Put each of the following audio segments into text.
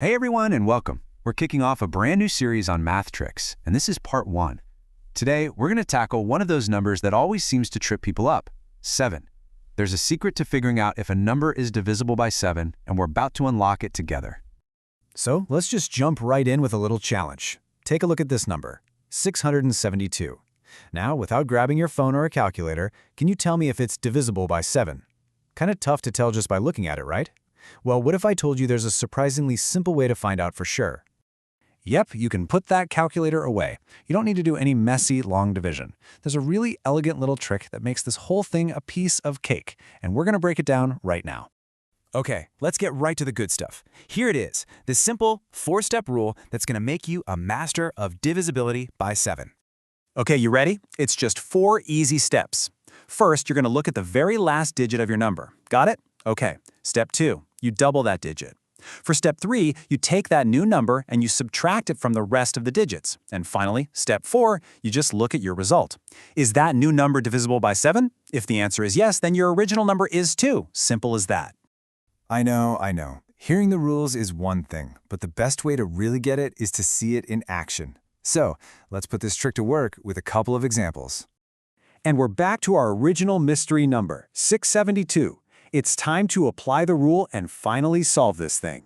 Hey everyone and welcome. We're kicking off a brand new series on math tricks, and this is part 1. Today, we're going to tackle one of those numbers that always seems to trip people up, 7. There's a secret to figuring out if a number is divisible by 7, and we're about to unlock it together. So let's just jump right in with a little challenge. Take a look at this number, 672. Now, without grabbing your phone or a calculator, can you tell me if it's divisible by 7? Kind of tough to tell just by looking at it, right? Well, what if I told you there's a surprisingly simple way to find out for sure? Yep, you can put that calculator away. You don't need to do any messy, long division. There's a really elegant little trick that makes this whole thing a piece of cake, and we're going to break it down right now. Okay, let's get right to the good stuff. Here it is, the simple 4-step rule that's going to make you a master of divisibility by 7. Okay, you ready? It's just 4 easy steps. First, you're going to look at the very last digit of your number. Got it? Okay. Step 2, you double that digit. For step 3, you take that new number and you subtract it from the rest of the digits. And finally, step 4, you just look at your result. Is that new number divisible by 7? If the answer is yes, then your original number is too. Simple as that. I know. Hearing the rules is one thing, but the best way to really get it is to see it in action. So, let's put this trick to work with a couple of examples. And we're back to our original mystery number, 672. It's time to apply the rule and finally solve this thing.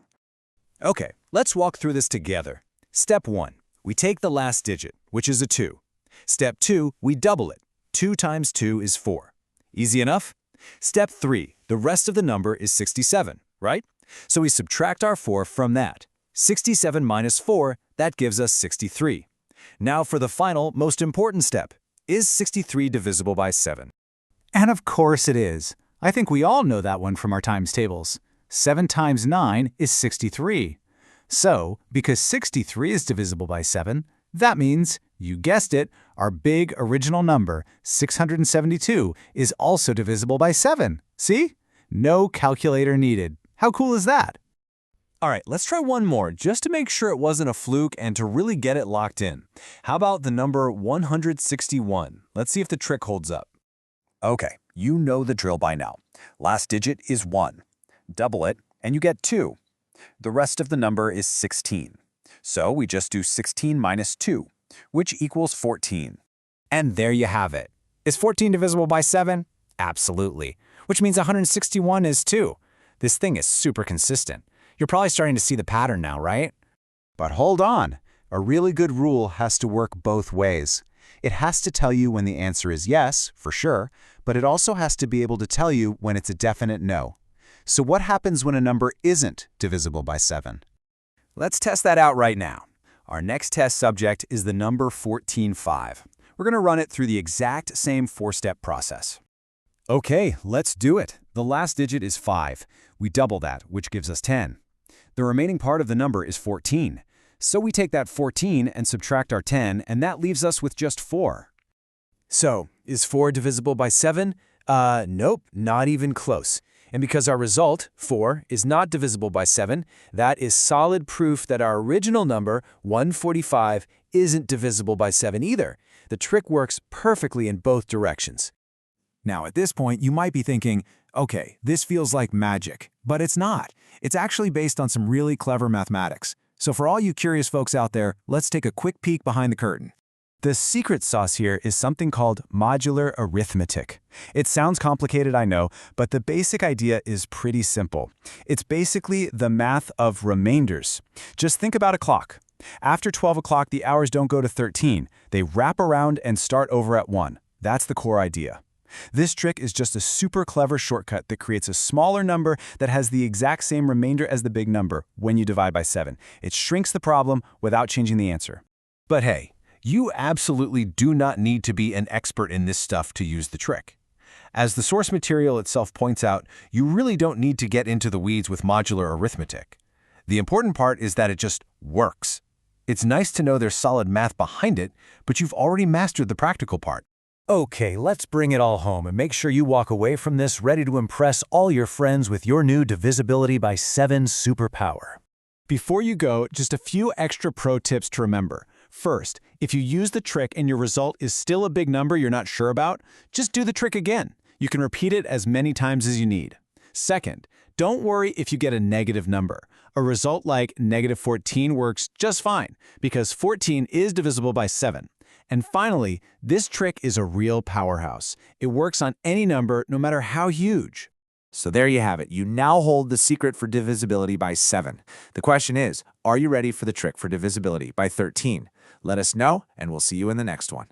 Okay, let's walk through this together. Step 1, we take the last digit, which is a 2. Step 2, we double it. 2 times 2 is 4. Easy enough? Step 3, the rest of the number is 67, right? So we subtract our 4 from that. 67 minus 4, that gives us 63. Now for the final, most important step. Is 63 divisible by 7? And of course it is. I think we all know that one from our times tables. 7 times 9 is 63. So, because 63 is divisible by 7, that means, you guessed it, our big original number, 672, is also divisible by 7. See? No calculator needed. How cool is that? All right, let's try one more just to make sure it wasn't a fluke and to really get it locked in. How about the number 161? Let's see if the trick holds up. Okay, you know the drill by now. Last digit is 1. Double it, and you get 2. The rest of the number is 16. So we just do 16 minus 2, which equals 14. And there you have it. Is 14 divisible by 7? Absolutely. Which means 161 is too. This thing is super consistent. You're probably starting to see the pattern now, right? But hold on. A really good rule has to work both ways. It has to tell you when the answer is yes, for sure, but it also has to be able to tell you when it's a definite no. So what happens when a number isn't divisible by 7? Let's test that out right now. Our next test subject is the number 14.5. We're going to run it through the exact same 4-step process. Okay, let's do it. The last digit is 5. We double that, which gives us 10. The remaining part of the number is 14. So we take that 14 and subtract our 10, and that leaves us with just 4. So, is 4 divisible by 7? Nope, not even close. And because our result, 4, is not divisible by 7, that is solid proof that our original number, 145, isn't divisible by 7 either. The trick works perfectly in both directions. Now, at this point, you might be thinking, okay, this feels like magic, but it's not. It's actually based on some really clever mathematics. So for all you curious folks out there, let's take a quick peek behind the curtain. The secret sauce here is something called modular arithmetic. It sounds complicated, I know, but the basic idea is pretty simple. It's basically the math of remainders. Just think about a clock. After 12 o'clock, the hours don't go to 13. They wrap around and start over at 1. That's the core idea. This trick is just a super clever shortcut that creates a smaller number that has the exact same remainder as the big number when you divide by 7. It shrinks the problem without changing the answer. But hey, you absolutely do not need to be an expert in this stuff to use the trick. As the source material itself points out, you really don't need to get into the weeds with modular arithmetic. The important part is that it just works. It's nice to know there's solid math behind it, but you've already mastered the practical part. Okay, let's bring it all home and make sure you walk away from this ready to impress all your friends with your new divisibility by 7 superpower. Before you go, just a few extra pro tips to remember. First, if you use the trick and your result is still a big number you're not sure about, just do the trick again. You can repeat it as many times as you need. Second, Don't worry if you get a negative number. A result like -14 works just fine, because 14 is divisible by 7. And finally, this trick is a real powerhouse. It works on any number, no matter how huge. So there you have it. You now hold the secret for divisibility by 7. The question is, are you ready for the trick for divisibility by 13? Let us know, and we'll see you in the next one.